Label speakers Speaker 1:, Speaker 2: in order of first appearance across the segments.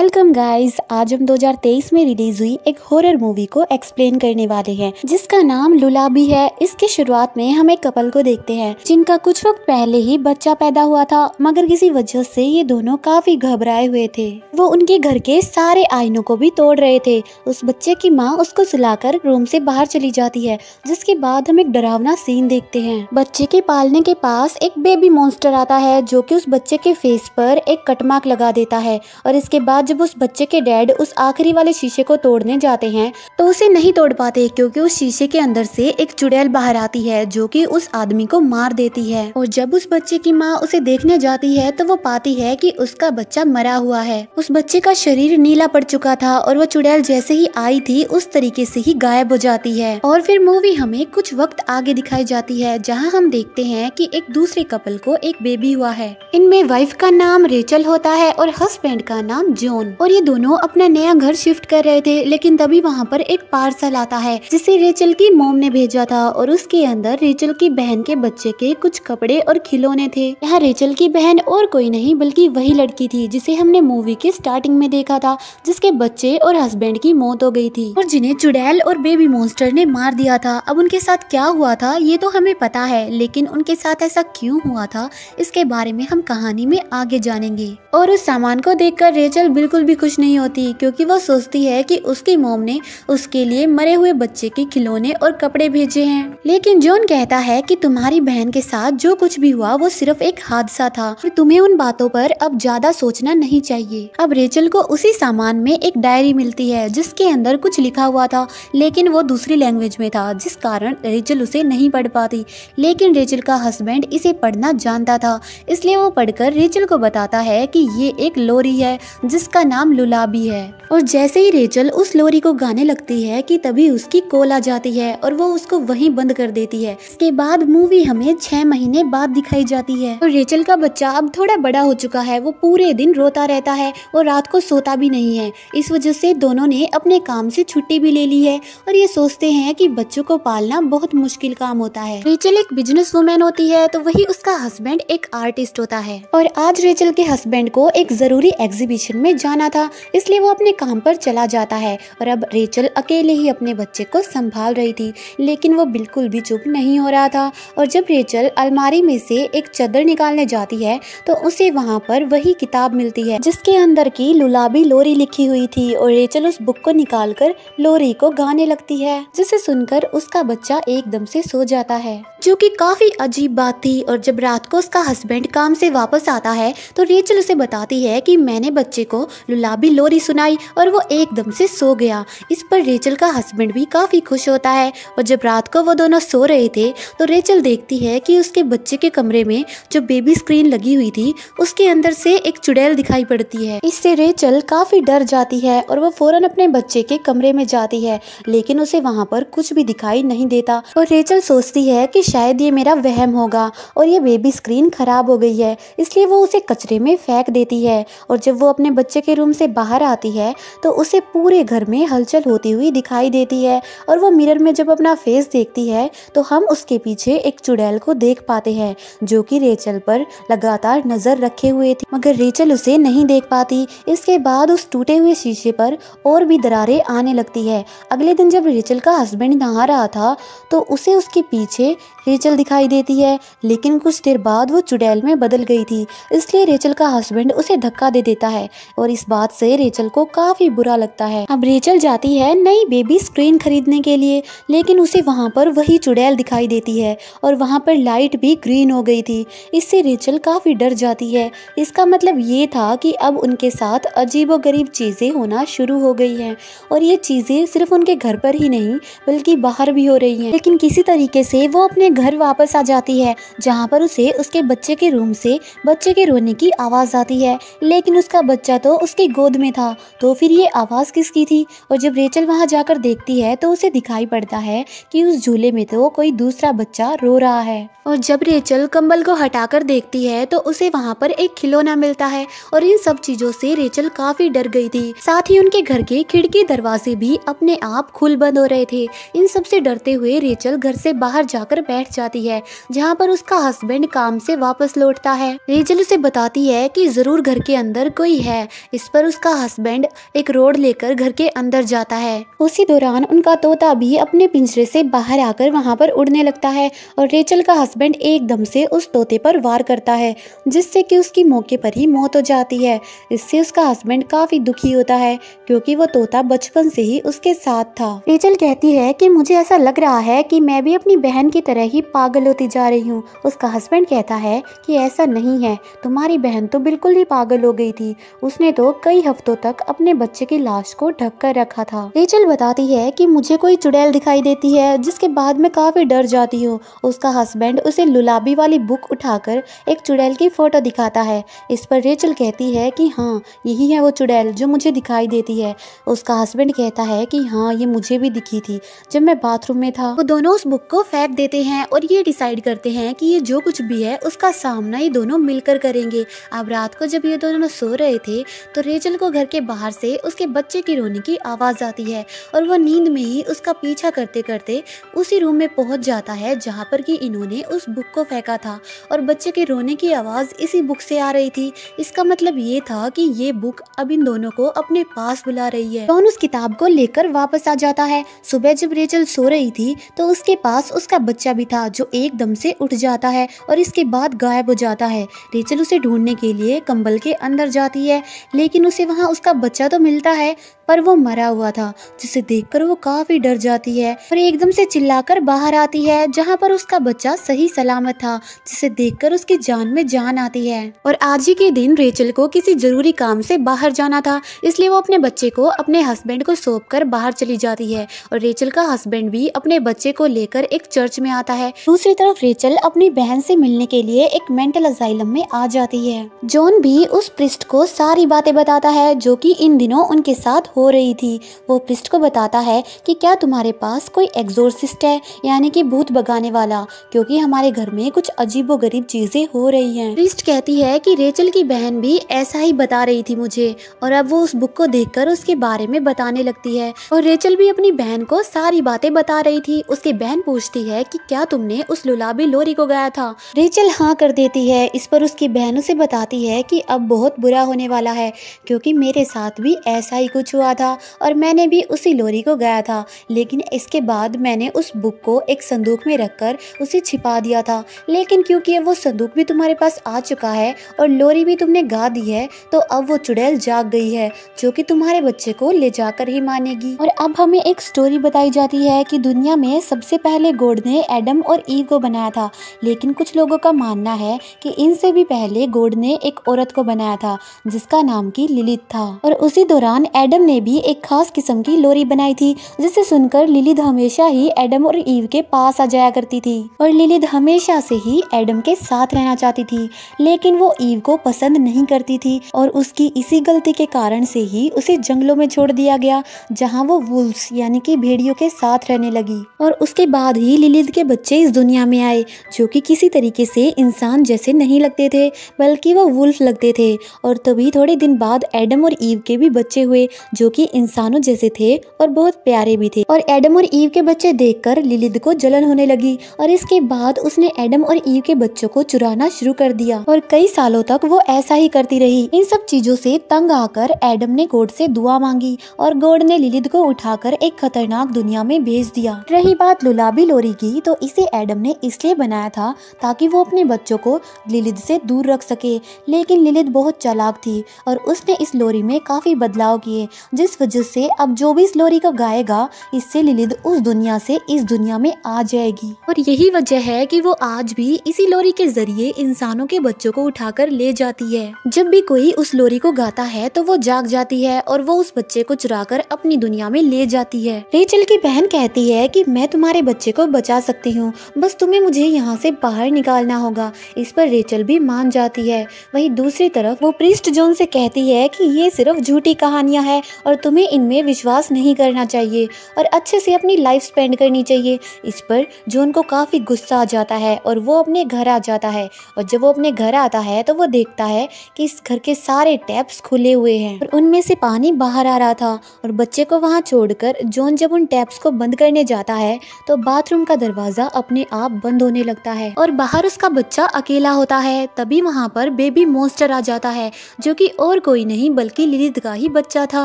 Speaker 1: Welcome guys, आज हम 2023 में रिलीज हुई एक हॉरर मूवी को एक्सप्लेन करने वाले हैं जिसका नाम लुलाबी है। इसकी शुरुआत में हम एक कपल को देखते हैं जिनका कुछ वक्त पहले ही बच्चा पैदा हुआ था, मगर किसी वजह से ये दोनों काफी घबराए हुए थे। वो उनके घर के सारे आईनों को भी तोड़ रहे थे। उस बच्चे की माँ उसको सुलाकर रूम से बाहर चली जाती है, जिसके बाद हम एक डरावना सीन देखते हैं। बच्चे के पालने के पास एक बेबी मॉन्स्टर आता है जो कि उस बच्चे के फेस पर एक कटमार्क लगा देता है। और इसके बाद जब उस बच्चे के डैड उस आखिरी वाले शीशे को तोड़ने जाते हैं तो उसे नहीं तोड़ पाते, क्योंकि उस शीशे के अंदर से एक चुड़ैल बाहर आती है जो कि उस आदमी को मार देती है। और जब उस बच्चे की माँ उसे देखने जाती है तो वो पाती है कि उसका बच्चा मरा हुआ है। उस बच्चे का शरीर नीला पड़ चुका था और वो चुड़ैल जैसे ही आई थी उस तरीके से ही गायब हो जाती है। और फिर मूवी हमें कुछ वक्त आगे दिखाई जाती है जहाँ हम देखते हैं कि एक दूसरे कपल को एक बेबी हुआ है। इनमें वाइफ का नाम रेचल होता है और हस्बैंड का नाम जॉन। और ये दोनों अपना नया घर शिफ्ट कर रहे थे, लेकिन तभी वहाँ पर एक पार्सल आता है जिसे रेचल की मॉम ने भेजा था और उसके अंदर रेचल की बहन के बच्चे के कुछ कपड़े और खिलौने थे। यहाँ रेचल की बहन और कोई नहीं बल्कि वही लड़की थी जिसे हमने मूवी के स्टार्टिंग में देखा था, जिसके बच्चे और हस्बैंड की मौत हो गई थी और जिन्हें चुड़ैल और बेबी मॉन्स्टर ने मार दिया था। अब उनके साथ क्या हुआ था ये तो हमें पता है, लेकिन उनके साथ ऐसा क्यों हुआ था इसके बारे में हम कहानी में आगे जानेंगे। और उस सामान को देखकर रेचल बिल्कुल भी खुश नहीं होती, क्योंकि वो सोचती है कि उसकी मॉम ने उसके लिए मरे हुए बच्चे के खिलौने और कपड़े भेजे हैं। लेकिन जॉन कहता है कि तुम्हारी बहन के साथ जो कुछ भी हुआ वो सिर्फ एक हादसा था और तुम्हें उन बातों पर अब ज्यादा सोचना नहीं चाहिए। अब रेचल को उसी सामान में एक डायरी मिलती है जिसके अंदर कुछ लिखा हुआ था, लेकिन वो दूसरी लैंग्वेज में था, जिस कारण रेचल उसे नहीं पढ़ पाती। लेकिन रेचल का हस्बैंड इसे पढ़ना जानता था, इसलिए वो पढ़कर रेचल को बताता है कि ये एक लोरी है जिसका नाम लुलाबी है। और जैसे ही रेचल उस लोरी को गाने लगती है कि तभी उसकी कॉल आ जाती है और वो उसको वहीं बंद कर देती है। इसके बाद मूवी हमें 6 महीने बाद दिखाई जाती है और रेचल का बच्चा अब थोड़ा बड़ा हो चुका है। वो पूरे दिन रोता रहता है और रात को सोता भी नहीं है। इस वजह से दोनों ने अपने काम से छुट्टी भी ले ली है और ये सोचते हैं कि बच्चों को पालना बहुत मुश्किल काम होता है। रेचल एक बिजनेस वुमेन होती है तो वही उसका हस्बैंड एक आर्टिस्ट होता है। और आज रेचल के हस्बैंड को एक जरूरी एग्जीबिशन में जाना था, इसलिए वो अपने काम पर चला जाता है। और अब रेचल अकेले ही अपने बच्चे को संभाल रही थी, लेकिन वो बिल्कुल भी चुप नहीं हो रहा था। और जब रेचल अलमारी में से एक चादर निकालने जाती है तो उसे वहाँ पर वही किताब मिलती है जिसके अंदर की लुलाबी लोरी लिखी हुई थी। और रेचल उस बुक को निकालकर लोरी को गाने लगती है, जिसे सुनकर उसका बच्चा एकदम से सो जाता है, जो कि काफी अजीब बात थी। और जब रात को उसका हस्बैंड काम से वापस आता है तो रेचल उसे बताती है कि मैंने बच्चे को लुलाबी लोरी सुनाई और वो एकदम से सो गया। इस पर रेचल का हस्बैंड भी काफी खुश होता है। और जब रात को वो दोनों सो रहे थे तो रेचल देखती है कि उसके बच्चे के कमरे में जो बेबी स्क्रीन लगी हुई थी उसके अंदर से एक चुड़ैल दिखाई पड़ती है। इससे रेचल काफी डर जाती है और वो फौरन अपने बच्चे के कमरे में जाती है, लेकिन उसे वहाँ पर कुछ भी दिखाई नहीं देता। और रेचल सोचती है कि शायद ये मेरा वहम होगा और ये बेबी स्क्रीन खराब हो गई है, इसलिए वो उसे कचरे में फेंक देती है। और जब वो अपने बच्चे के रूम से बाहर आती है तो उसे पूरे घर में हलचल होती हुई दिखाई देती है। और वो मिरर में जब अपना फेस देखती है तो हम उसके पीछे एक चुड़ैल को देख पाते हैं जो कि रेचल पर लगातार नजर रखे हुए थी, मगर रेचल उसे नहीं देख पाती। इसके बाद उस टूटे हुए शीशे पर और भी दरारें आने लगती है। अगले दिन जब रेचल का हस्बैंड नहा रहा था तो उसे उसके पीछे रेचल दिखाई देती है, लेकिन कुछ देर बाद वो चुड़ैल में बदल गई थी, इसलिए रेचल का हस्बैंड उसे धक्का दे देता है और इस बात से रेचल को काफी बुरा लगता है। अब रेचल जाती है नई बेबी स्क्रीन खरीदने के लिए, लेकिन उसे वहाँ पर वही चुड़ैल दिखाई देती है और वहाँ पर लाइट भी ग्रीन हो गई थी। इससे रेचल काफी डर जाती है। इसका मतलब ये था कि अब उनके साथ अजीबोगरीब चीजें होना शुरू हो गई हैं और ये चीजें सिर्फ उनके घर पर ही नहीं बल्कि बाहर भी हो रही हैं। लेकिन किसी तरीके से वो अपने घर वापस आ जाती है, जहाँ पर उसे उसके बच्चे के रूम से बच्चे के रोने की आवाज आती है, लेकिन उसका बच्चा तो उसकी गोद में था। तो फिर ये आवाज किसकी थी? और जब रेचल वहाँ जाकर देखती है तो उसे दिखाई पड़ता है कि उस झूले में तो कोई दूसरा बच्चा रो रहा है। और जब रेचल कंबल को हटाकर देखती है तो उसे वहाँ पर एक खिलौना मिलता है और इन सब चीजों से रेचल काफी डर गई थी। साथ ही उनके घर के खिड़की दरवाजे भी अपने आप खुल बंद हो रहे थे। इन सब से डरते हुए रेचल घर से बाहर जाकर बैठ जाती है, जहाँ पर उसका हस्बैंड काम से वापस लौटता है। रेचल उसे बताती है कि जरूर घर के अंदर कोई है, इस पर उसका हस्बैंड एक रोड लेकर घर के अंदर जाता है। उसी दौरान उनका तोता भी अपने पिंजरे से बाहर आकर वहां पर उड़ने लगता है और रेचल का हस्बैंड एकदम से उस तोते पर वार करता है, जिससे कि उसकी मौके पर ही मौत हो जाती है। इससे उसका हस्बैंड काफी दुखी होता है क्योंकि वो तोता बचपन से ही उसके साथ था। रेचल कहती है कि मुझे ऐसा लग रहा है कि मैं भी अपनी बहन की तरह ही पागल होती जा रही हूँ। उसका हस्बैंड कहता है कि ऐसा नहीं है, तुम्हारी बहन तो बिल्कुल ही पागल हो गई थी, उसने तो कई हफ्तों तक अपने बच्चे की लाश को ढक कर रखा था। रेचल बताती है कि मुझे कोई चुड़ैल दिखाई देती है जिसके बाद मैं काफी डर जाती हूँ। उसका हस्बैंड उसे लुलाबी वाली बुक उठाकर एक चुड़ैल की फोटो दिखाता है। इस पर रेचल कहती है कि हाँ, यही है वो चुड़ैल जो मुझे दिखाई देती है। उसका हस्बैंड कहता है कि हाँ, ये मुझे भी दिखी थी जब मैं बाथरूम में था। वो दोनों उस बुक को फेंक देते हैं और ये डिसाइड करते हैं कि ये जो कुछ भी है उसका सामना ये दोनों मिलकर करेंगे। अब रात को जब ये दोनों सो रहे थे तो रेचल को घर के बाहर से उसके बच्चे की रोने की आवाज आती है और वो नींद में ही उसका पीछा करते करते उसी रूम में पहुंच जाता है जहाँ पर कि इन्होंने उस बुक को फेंका था और बच्चे के रोने की आवाज इसी बुक से आ रही थी। इसका मतलब ये था कि ये बुक अब इन दोनों को अपने पास बुला रही है। जॉन उस किताब को लेकर वापस आ जाता है। सुबह जब रेचल सो रही थी तो उसके पास उसका बच्चा भी था जो एकदम से उठ जाता है और इसके बाद गायब हो जाता है। रेचल उसे ढूंढने के लिए कंबल के अंदर जाती है, लेकिन उसे वहाँ उसका बच्चा तो मिलता है पर वो मरा हुआ था, जिसे देखकर वो काफी डर जाती है और एकदम से चिल्लाकर बाहर आती है जहाँ पर उसका बच्चा सही सलामत था, जिसे देखकर उसकी जान में जान आती है। और आज ही के दिन रेचल को किसी जरूरी काम से बाहर जाना था, इसलिए वो अपने बच्चे को अपने हस्बैंड को सौंपकर बाहर चली जाती है और रेचल का हस्बैंड भी अपने बच्चे को लेकर एक चर्च में आता है। दूसरी तरफ रेचल अपनी बहन से मिलने के लिए एक मेंटल असाइलम में आ जाती है। जॉन भी उस प्रिस्ट को सारी बातें बताता है जो कि इन दिनों उनके साथ हो रही थी। वो प्रिस्ट को बताता है कि क्या तुम्हारे पास कोई एग्जोर्सिस्ट है, यानी कि भूत भगाने वाला, क्योंकि हमारे घर में कुछ अजीबोगरीब चीजें हो रही हैं। प्रिस्ट कहती है कि रेचल की बहन भी ऐसा ही बता रही थी मुझे और अब वो उस बुक को देखकर उसके बारे में बताने लगती है और रेचल भी अपनी बहन को सारी बातें बता रही थी। उसकी बहन पूछती है कि क्या तुमने उस लुलाबी लोरी को गाया था। रेचल हाँ कर देती है। इस पर उसकी बहन उसे बताती है कि अब बहुत बुरा होने वाला है क्योंकि मेरे साथ भी ऐसा ही कुछ हुआ था और मैंने भी उसी लोरी को गाया था, लेकिन इसके बाद मैंने उस बुक को एक संदूक में रखकर उसे छिपा दिया था, लेकिन क्योंकि वो संदूक भी तुम्हारे पास आ चुका है और लोरी भी तुमने गा दी है तो अब वो चुड़ैल जाग गई है जो कि तुम्हारे बच्चे को ले जाकर ही मानेगी। और अब हमें एक स्टोरी बताई जाती है कि दुनिया में सबसे पहले गॉड ने एडम और ईव को बनाया था, लेकिन कुछ लोगों का मानना है कि इनसे भी पहले गॉड ने एक औरत को बनाया था जिसका नाम की लिलिथ था। और उसी दौरान एडम ने भी एक खास किस्म की लोरी बनाई थी जिसे सुनकर लिलिथ हमेशा ही एडम और ईव के पास आ जाया करती थी और लिलिथ हमेशा से ही एडम के साथ रहना चाहती थी, लेकिन वो ईव को पसंद नहीं करती थी और उसकी इसी गलती के कारण से ही उसे जंगलों में छोड़ दिया गया जहाँ वो वुल्व्स यानी कि भेड़ियों के साथ रहने लगी। और उसके बाद ही लिलिथ के बच्चे इस दुनिया में आए जो कि किसी तरीके से इंसान जैसे नहीं लगते थे बल्कि वो वुल्फ लगते थे। और तभी थोड़े दिन बाद एडम और ईव के भी बच्चे हुए जो कि इंसानों जैसे थे और बहुत प्यारे भी थे। और एडम और ईव के बच्चे देखकर लिलिथ को जलन होने लगी और इसके बाद उसने एडम और ईव के बच्चों को चुराना शुरू कर दिया और कई सालों तक वो ऐसा ही करती रही। इन सब चीजों से तंग आकर एडम ने गॉड से दुआ मांगी और गॉड ने लिलिथ को उठाकर एक खतरनाक दुनिया में भेज दिया। रही बात लुलाबी लोरी की, तो इसे एडम ने इसलिए बनाया था ताकि वो अपने बच्चों को लिलिथ से दूर रख सके, लेकिन लिलिथ बहुत चालाक थी और उसने इस लोरी में काफी बदलाव किए, जिस वजह से अब जो भी इस लोरी को गाएगा इससे लिलिथ उस दुनिया से इस दुनिया में आ जाएगी। और यही वजह है कि वो आज भी इसी लोरी के जरिए इंसानों के बच्चों को उठाकर ले जाती है। जब भी कोई उस लोरी को गाता है तो वो जाग जाती है और वो उस बच्चे को चुराकर अपनी दुनिया में ले जाती है। रेचल की बहन कहती है कि मैं तुम्हारे बच्चे को बचा सकती हूँ, बस तुम्हें मुझे यहाँ से बाहर निकालना होगा। इस पर रेचल भी मान जाती है। वहीं दूसरी तरफ वो प्रीस्ट जॉन से कहती है कि ये सिर्फ झूठी कहानियां हैं और तुम्हें इनमें विश्वास नहीं करना चाहिए और अच्छे से अपनी लाइफ स्पेंड करनी चाहिए। इस पर जॉन को काफी गुस्सा आ जाता है और वो अपने घर आ जाता है और जब वो अपने घर आता है तो वो देखता है कि इस घर के सारे टैप्स खुले हुए हैं और उनमें से पानी बाहर आ रहा था। और बच्चे को वहां छोड़कर जॉन जब उन टैप्स को बंद करने जाता है तो बाथरूम का दरवाजा अपने आप बंद होने लगता है और बाहर उसका बच्चा अकेला होता है। तभी वहां पर बेबी मॉन्स्टर आ जाता है जो कि और कोई नहीं बल्कि लिलिथ का ही बच्चा था।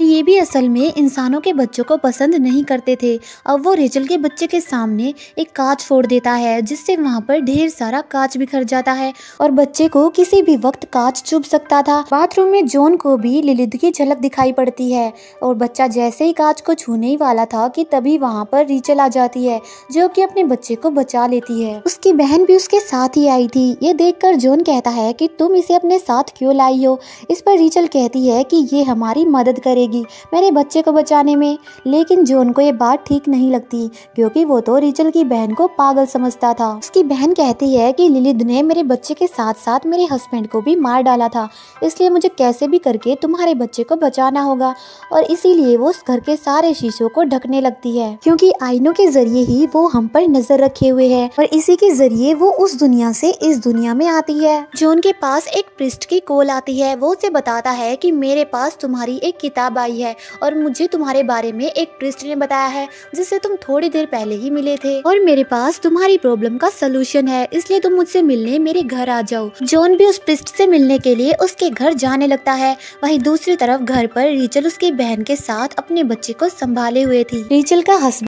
Speaker 1: ये भी असल में इंसानों के बच्चों को पसंद नहीं करते थे। अब वो रेचल के बच्चे के सामने एक कांच फोड़ देता है, जिससे वहाँ पर ढेर सारा कांच बिखर जाता है और बच्चे को किसी भी वक्त कांच चुभ सकता था। बाथरूम में जॉन को भी लिलिथ की झलक दिखाई पड़ती है और बच्चा जैसे ही कांच को छूने ही वाला था कि तभी वहाँ पर रेचल आ जाती है, जो कि अपने बच्चे को बचा लेती है। उसकी बहन भी उसके साथ ही आई थी। ये देखकर जॉन कहता है कि तुम इसे अपने साथ क्यों लाई हो। इस पर रेचल कहती है कि ये हमारी मदद करेगी मेरे बच्चे को बचाने में। लेकिन जॉन को ये बात ठीक नहीं लगती, क्योंकि वो तो रेचल की बहन को पागल समझता था। उसकी बहन कहती है कि लिलिथ ने मेरे बच्चे के साथ साथ मेरे हस्बैंड को भी मार डाला था, इसलिए मुझे कैसे भी करके तुम्हारे बच्चे को बचाना होगा। और इसीलिए वो उस घर के सारे शीशों को ढकने लगती है, क्योंकि आईनों के जरिए ही वो हम पर नजर रखे हुए है और इसी के जरिए वो उस दुनिया से इस दुनिया में आती है। जॉन के पास एक प्रिस्ट की कॉल आती है। वो उसे बताता है कि मेरे पास तुम्हारी एक किताब आई है और मुझे तुम्हारे बारे में एक प्रिस्ट ने बताया है जिससे तुम थोड़ी देर पहले ही मिले थे, और मेरे पास तुम्हारी प्रॉब्लम का सलूशन है, इसलिए तुम मुझसे मिलने मेरे घर आ जाओ। जॉन भी उस प्रिस्ट से मिलने के लिए उसके घर जाने लगता है। वहीं दूसरी तरफ घर पर रेचल उसकी बहन के साथ अपने बच्चे को संभाले हुए थी। रेचल का हस्बैंड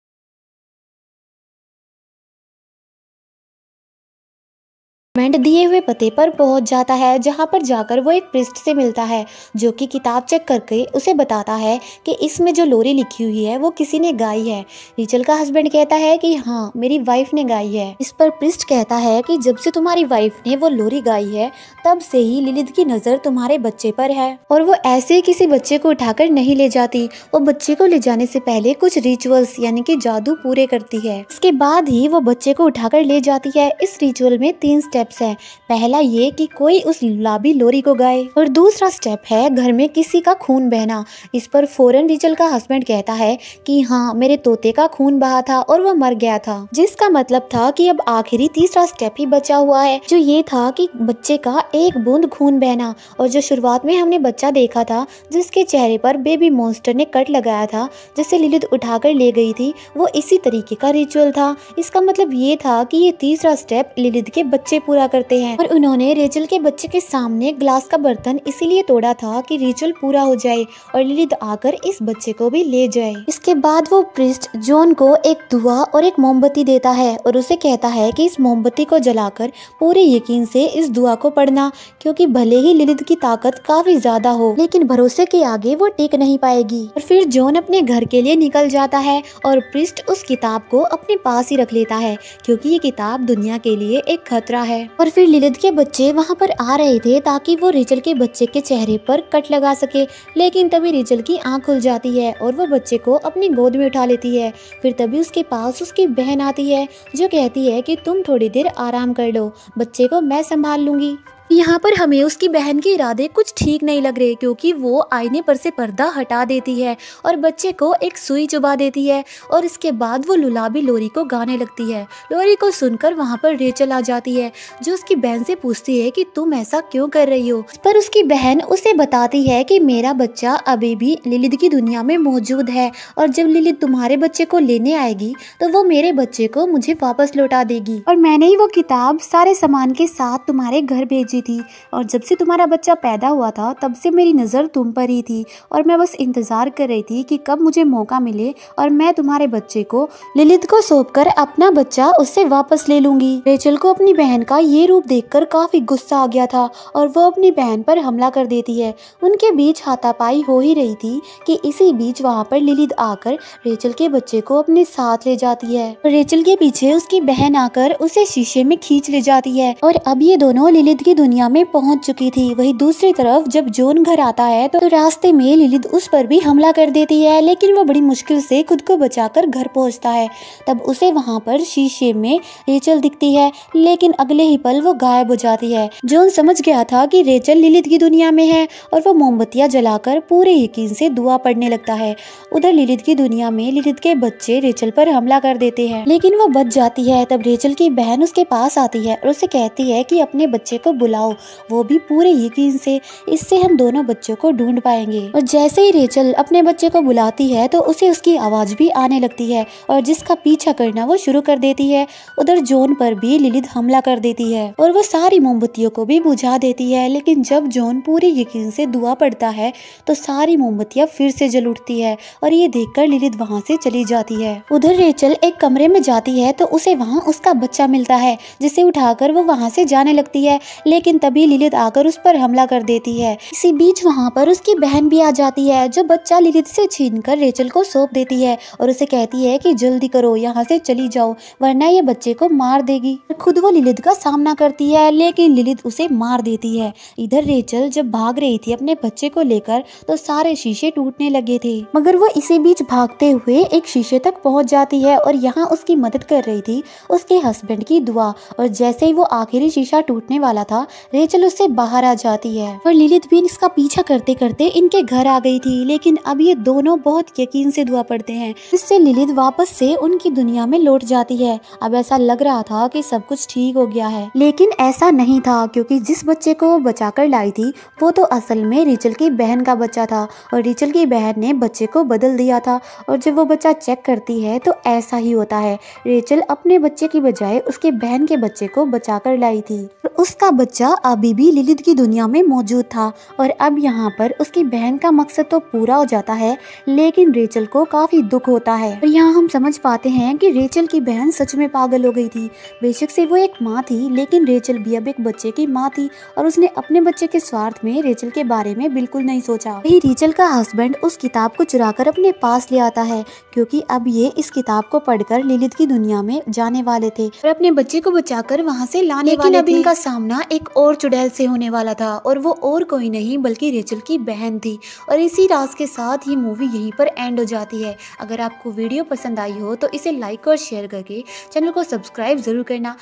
Speaker 1: दिए हुए पते पर पहुंच जाता है, जहां पर जाकर वो एक प्रिस्ट से मिलता है, जो कि किताब चेक करके उसे बताता है कि इसमें जो लोरी लिखी हुई है वो किसी ने गाई है। रेचल का हस्बैंड कहता है कि हाँ, मेरी वाइफ ने गाई है। इस पर प्रिस्ट कहता है कि जब से तुम्हारी वाइफ ने वो लोरी गाई है तब से ही लिलिथ की नजर तुम्हारे बच्चे पर है, और वो ऐसे किसी बच्चे को उठाकर नहीं ले जाती। वो बच्चे को ले जाने से पहले कुछ रिचुअल्स यानी कि जादू पूरे करती है, इसके बाद ही वो बच्चे को उठाकर ले जाती है। इस रिचुअल में 3 स्टेप्स है। पहला ये कि कोई उस गुलाबी लोरी को गाए, और दूसरा स्टेप है घर में किसी का खून बहना। इस पर फौरन रेचल का हस्बैंड कहता है कि हाँ, मेरे तोते का खून बहा था और वो मर गया था, जिसका मतलब था कि अब आखिरी तीसरा स्टेप ही बचा हुआ है, जो ये था कि बच्चे का एक बूंद खून बहना। और जो शुरुआत में हमने बच्चा देखा था जिसके चेहरे पर बेबी मॉन्स्टर ने कट लगाया था, जिसे लिलिथ उठाकर ले गई थी, वो इसी तरीके का रिचुअल था। इसका मतलब ये था कि ये तीसरा स्टेप लिलिथ के बच्चे पूरा करते हैं, और उन्होंने रेचल के बच्चे के सामने ग्लास का बर्तन इसीलिए तोड़ा था कि रिचुअल पूरा हो जाए और लिलिथ आकर इस बच्चे को भी ले जाए। इसके बाद वो प्रिस्ट जॉन को एक दुआ और एक मोमबत्ती देता है और उसे कहता है कि इस मोमबत्ती को जलाकर पूरे यकीन से इस दुआ को पढ़ना, क्योंकि भले ही लिलिथ की ताकत काफी ज्यादा हो, लेकिन भरोसे के आगे वो टिक नहीं पाएगी। और फिर जॉन अपने घर के लिए निकल जाता है और प्रिस्ट उस किताब को अपने पास ही रख लेता है, क्योंकि ये किताब दुनिया के लिए एक खतरा है। और फिर लिलिथ के बच्चे वहाँ पर आ रहे थे ताकि वो रेचल के बच्चे के चेहरे पर कट लगा सके, लेकिन तभी रेचल की आंख खुल जाती है और वो बच्चे को अपनी गोद में उठा लेती है। फिर तभी उसके पास उसकी बहन आती है, जो कहती है कि तुम थोड़ी देर आराम कर लो, बच्चे को मैं संभाल लूंगी। यहाँ पर हमें उसकी बहन के इरादे कुछ ठीक नहीं लग रहे, क्योंकि वो आईने पर से पर्दा हटा देती है और बच्चे को एक सुई चुबा देती है, और इसके बाद वो लुलाबी लोरी को गाने लगती है। लोरी को सुनकर वहाँ पर रेचल आ जाती है, जो उसकी बहन से पूछती है कि तुम ऐसा क्यों कर रही हो। पर उसकी बहन उसे बताती है कि मेरा बच्चा अभी भी लिलिथ की दुनिया में मौजूद है, और जब लिलिथ तुम्हारे बच्चे को लेने आएगी तो वो मेरे बच्चे को मुझे वापस लौटा देगी, और मैंने ही वो किताब सारे सामान के साथ तुम्हारे घर भेजी थी, और जब से तुम्हारा बच्चा पैदा हुआ था तब से मेरी नज़र तुम पर ही थी, और मैं बस इंतजार कर रही थी कि कब मुझे मौका मिले और मैं तुम्हारे बच्चे को लिलिथ को सौंपकर अपना बच्चा उससे वापस ले लूंगी। रेचल को अपनी बहन का ये रूप देखकर काफी गुस्सा आ गया था और वो अपनी बहन पर हमला कर देती है। उनके बीच हाथापाई हो ही रही थी कि इसी बीच वहाँ पर लिलिथ आकर रेचल के बच्चे को अपने साथ ले जाती है। रेचल के पीछे उसकी बहन आकर उसे शीशे में खींच ले जाती है, और अब ये दोनों लिलिथ की दुनिया में पहुंच चुकी थी। वहीं दूसरी तरफ जब जॉन घर आता है तो रास्ते में लिलिथ उस पर भी हमला कर देती है, लेकिन वो बड़ी मुश्किल से खुद को बचाकर घर पहुंचता है। तब उसे वहां पर शीशे में रेचल दिखती है, लेकिन अगले ही पल वो गायब हो जाती है। जॉन समझ गया था कि रेचल लिलिथ की दुनिया में है, और वो मोमबत्तियां जलाकर पूरे यकीन से दुआ पढ़ने लगता है। उधर लिलिथ की दुनिया में लिलिथ के बच्चे रेचल पर हमला कर देते हैं, लेकिन वो बच जाती है। तब रेचल की बहन उसके पास आती है और उसे कहती है कि अपने बच्चे को बुला बुलाओ, वो भी पूरे यकीन से, इससे हम दोनों बच्चों को ढूंढ पाएंगे। और जैसे ही रेचल अपने बच्चे को बुलाती है तो उसे उसकी आवाज भी आने लगती है और जिसका पीछा करना वो शुरू कर देती है। उधर जॉन पर भी लिलिथ हमला कर देती है और वो सारी मोमबत्तियों को भी बुझा देती है। लेकिन जब जॉन पूरे यकीन से दुआ पड़ता है तो सारी मोमबत्तियां फिर से जल उठती है और ये देखकर लिलिथ वहाँ से चली जाती है। उधर रेचल एक कमरे में जाती है तो उसे वहाँ उसका बच्चा मिलता है, जिसे उठाकर वो वहाँ से जाने लगती है। लेकिन तभी लिलिथ आकर उस पर हमला कर देती है। इसी बीच वहाँ पर उसकी बहन भी आ जाती है, जो बच्चा लिलिथ से छीनकर रेचल को सौंप देती है और उसे कहती है कि जल्दी करो, यहाँ से चली जाओ वरना ये बच्चे को मार देगी। खुद वो लिलिथ का सामना करती है लेकिन लिलिथ उसे मार देती है। इधर रेचल जब भाग रही थी अपने बच्चे को लेकर तो सारे शीशे टूटने लगे थे, मगर वो इसी बीच भागते हुए एक शीशे तक पहुंच जाती है और यहाँ उसकी मदद कर रही थी उसके हस्बैंड की दुआ। और जैसे ही वो आखिरी शीशा टूटने वाला था रेचल उससे बाहर आ जाती है और लिलिथ भी इसका पीछा करते करते इनके घर आ गई थी। लेकिन अब ये दोनों बहुत यकीन से दुआ पड़ते हैं, जिससे लिलिथ वापस से उनकी दुनिया में लौट जाती है। अब ऐसा लग रहा था कि सब कुछ ठीक हो गया है, लेकिन ऐसा नहीं था, क्योंकि जिस बच्चे को वो बचाकर लाई थी वो तो असल में रेचल की बहन का बच्चा था और रेचल की बहन ने बच्चे को बदल दिया था। और जब वो बच्चा चेक करती है तो ऐसा ही होता है, रेचल अपने बच्चे की बजाय उसके बहन के बच्चे को बचाकर लाई थी। उसका बच्चा अभी भी लिलिथ की दुनिया में मौजूद था और अब यहाँ पर उसकी बहन का मकसद तो पूरा हो जाता है, लेकिन रेचल को काफी दुख होता है। और यहाँ हम समझ पाते हैं कि रेचल की बहन सच में पागल हो गई थी। बेशक से वो एक माँ थी, लेकिन रेचल भी अब एक बच्चे की माँ थी और उसने अपने बच्चे के स्वार्थ में रेचल के बारे में बिल्कुल नहीं सोचा। वही रेचल का हस्बैंड उस किताब को चुराकर अपने पास ले आता है, क्योंकि अब ये इस किताब को पढ़कर लिलिथ की दुनिया में जाने वाले थे और अपने बच्चे को बचाकर वहाँ से लाने वाले थे। अब इनका सामना एक और चुड़ैल से होने वाला था और वो और कोई नहीं बल्कि रेचल की बहन थी। और इसी राज के साथ ये मूवी यहीं पर एंड हो जाती है। अगर आपको वीडियो पसंद आई हो तो इसे लाइक और शेयर करके चैनल को सब्सक्राइब जरूर करना।